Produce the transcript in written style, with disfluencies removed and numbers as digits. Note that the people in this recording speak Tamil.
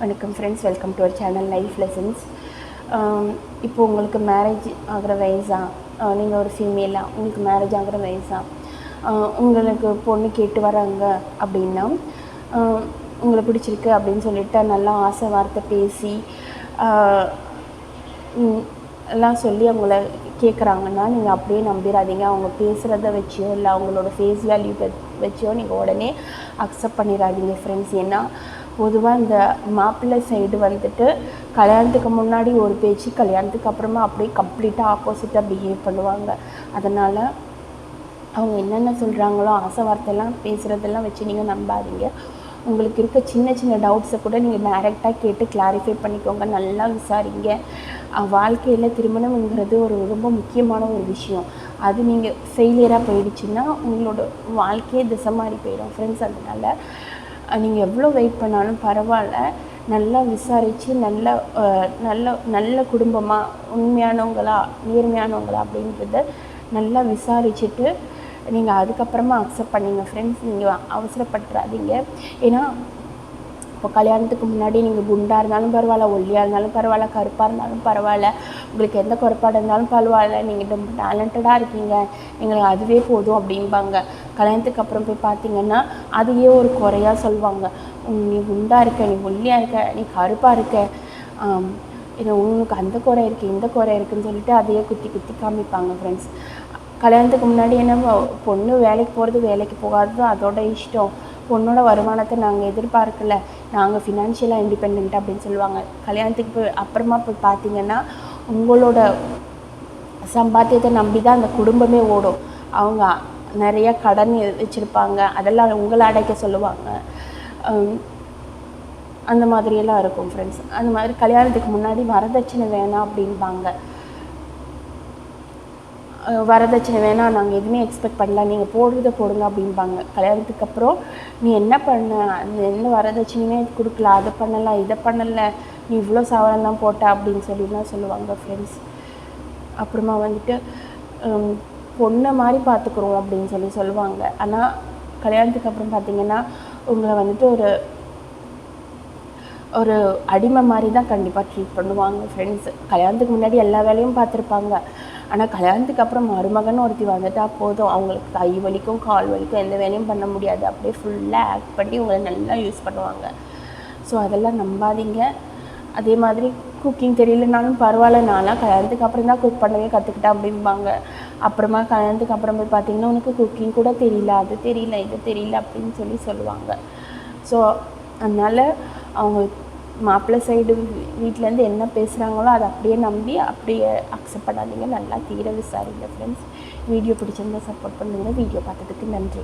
வணக்கம் friends, welcome to our channel life lessons. இப்போ உங்களுக்கு மேரேஜ் ஆகிற வயசா, நீங்கள் ஒரு ஃபீமேலாக உங்களுக்கு மேரேஜ் ஆகிற வயசா, உங்களுக்கு பொண்ணு கேட்டு வராங்க அப்படின்னா, உங்களை பிடிச்சிருக்கு அப்படின்னு சொல்லிட்டு நல்லா ஆசை வார்த்தை பேசி எல்லாம் சொல்லி அவங்கள கேட்குறாங்கன்னா நீங்கள் அப்படியே நம்பிடாதீங்க. அவங்க பேசுகிறத வச்சியோ இல்லை அவங்களோட ஃபேஸ் வேல்யூ வச்சியோ நீங்கள் உடனே அக்செப்ட் பண்ணிடாதீங்க ஃப்ரெண்ட்ஸ். ஏன்னா பொதுவாக இந்த மாப்பிள்ளை சைடு வந்துட்டு கல்யாணத்துக்கு முன்னாடி ஒரு பேச்சு, கல்யாணத்துக்கு அப்புறமா அப்படியே கம்ப்ளீட்டாக ஆப்போசிட்டாக பிஹேவ் பண்ணுவாங்க. அதனால் அவங்க என்னென்ன சொல்கிறாங்களோ ஆசை வார்த்தையெல்லாம் பேசுகிறதெல்லாம் வச்சு நீங்கள் நம்பாதீங்க. உங்களுக்கு இருக்க சின்ன சின்ன டவுட்ஸை கூட நீங்கள் டைரெக்டாக கேட்டு கிளாரிஃபை பண்ணிக்கோங்க. நல்லா விசாரிங்க. வாழ்க்கையில் திருமணம்ங்கிறது ஒரு ரொம்ப முக்கியமான ஒரு விஷயம். அது நீங்கள் ஃபெயிலியராக போயிடுச்சுன்னா உங்களோட வாழ்க்கையே திசை மாறி போயிடும் ஃப்ரெண்ட்ஸ். அதனால் நீங்கள் எவ்வளோ வெயிட் பண்ணாலும் பரவாயில்ல, நல்லா விசாரித்து நல்ல குடும்பமாக உண்மையானவங்களா நேர்மையானவங்களா அப்படின்றத நல்லா விசாரிச்சுட்டு நீங்கள் அதுக்கப்புறமா அக்செப்ட் பண்ணிங்க ஃப்ரெண்ட்ஸ். நீங்கள் அவசரப்படுறாதீங்க. ஏன்னா இப்போ கல்யாணத்துக்கு முன்னாடி நீங்கள் குண்டாக இருந்தாலும் பரவாயில்ல, ஒல்லியாக இருந்தாலும் பரவாயில்ல, கருப்பாக இருந்தாலும் பரவாயில்ல, உங்களுக்கு எந்த குறைபாடு இருந்தாலும் பரவாயில்ல, நீங்கள் ரொம்ப டேலண்டடாக இருக்கீங்க, எங்களுக்கு அதுவே போதும் அப்படிம்பாங்க. கல்யாணத்துக்கு அப்புறம் போய் பார்த்தீங்கன்னா அதையே ஒரு குறையாக சொல்லுவாங்க. நீ குண்டாக இருக்க, நீ ஒல்லியாக இருக்க, நீ கருப்பாக இருக்க, உனக்கு அந்த குறை இருக்குது இந்த குறை இருக்குதுன்னு சொல்லிட்டு அதையே குத்தி காமிப்பாங்க ஃப்ரெண்ட்ஸ். கல்யாணத்துக்கு முன்னாடி என்ன, பொண்ணு வேலைக்கு போகிறது வேலைக்கு போகாதது அதோட இஷ்டம், பொண்ணோட வருமானத்தை நாங்கள் எதிர்பார்க்கல, நாங்கள் ஃபினான்ஷியலாக இண்டிபெண்ட் அப்படின்னு சொல்லுவாங்க. கல்யாணத்துக்கு போய் அப்புறமா போய் பார்த்தீங்கன்னா உங்களோட சம்பாத்தியத்தை நம்பி தான் அந்த குடும்பமே ஓடும். அவங்க நிறைய கடன் வச்சுருப்பாங்க, அதெல்லாம் உங்களை அடைக்க சொல்லுவாங்க. அந்த மாதிரியெல்லாம் இருக்கும் ஃப்ரெண்ட்ஸ். அந்த மாதிரி கல்யாணத்துக்கு முன்னாடி வரதட்சணை வேணாம் அப்படின்பாங்க. வரதட்சணை வேணாம், நாங்கள் எதுவுமே எக்ஸ்பெக்ட் பண்ணல, நீங்கள் போடுறத போடுங்க அப்படின்பாங்க. கல்யாணத்துக்கு அப்புறம் நீ என்ன பண்ண, அந்த எந்த வரதட்சணையுமே கொடுக்கல, அதை பண்ணலை இதை பண்ணலை, நீ இவ்வளோ சவரம் தான் போட்ட அப்படின்னு சொல்லிலாம் சொல்லுவாங்க ஃப்ரெண்ட்ஸ். அப்புறமா வந்துட்டு பொண்ணை மாதிரி பார்த்துக்குறோம் அப்படின்னு சொல்லுவாங்க. ஆனால் கல்யாணத்துக்கு அப்புறம் பார்த்திங்கன்னா உங்களை வந்துட்டு ஒரு அடிமை மாதிரி தான் கண்டிப்பாக ட்ரீட் பண்ணுவாங்க ஃப்ரெண்ட்ஸ். கல்யாணத்துக்கு முன்னாடி எல்லா வேலையும் பார்த்துருப்பாங்க, ஆனால் கல்யாணத்துக்கு அப்புறம் மருமகன் ஒருத்தி வந்துட்டால் போதும், அவங்களுக்கு கை வலிக்கும் கால் வலிக்கும், எந்த வேலையும் பண்ண முடியாது, அப்படியே ஃபுல்லாக ஆக்ட் பண்ணி உங்களை நல்லா யூஸ் பண்ணுவாங்க. ஸோ அதெல்லாம் நம்பாதீங்க. அதே மாதிரி குக்கிங் தெரியலனாலும் பரவாயில்ல, நான்லாம் கல்யாணத்துக்கு அப்புறம் தான் குக் பண்ணவே கற்றுக்கிட்டேன் அப்படிம்பாங்க. அப்புறமா கல்யாணத்துக்கு அப்புறம் போய் பார்த்திங்கன்னா உனக்கு குக்கிங் கூட தெரியல, அது தெரியல இது தெரியல அப்படின்னு சொல்லுவாங்க. ஸோ அதனால் அவங்க மாப்பிள்ளை சைடு வீட்டிலேருந்து என்ன பேசுகிறாங்களோ அதை அப்படியே நம்பி அப்படியே அக்செப்ட் பண்ணாதீங்க. நல்லா தீர விசாரிங்க ஃப்ரெண்ட்ஸ். வீடியோ பிடிச்சிருந்தா சப்போர்ட் பண்ணுங்கள். வீடியோ பார்த்ததுக்கு நன்றி.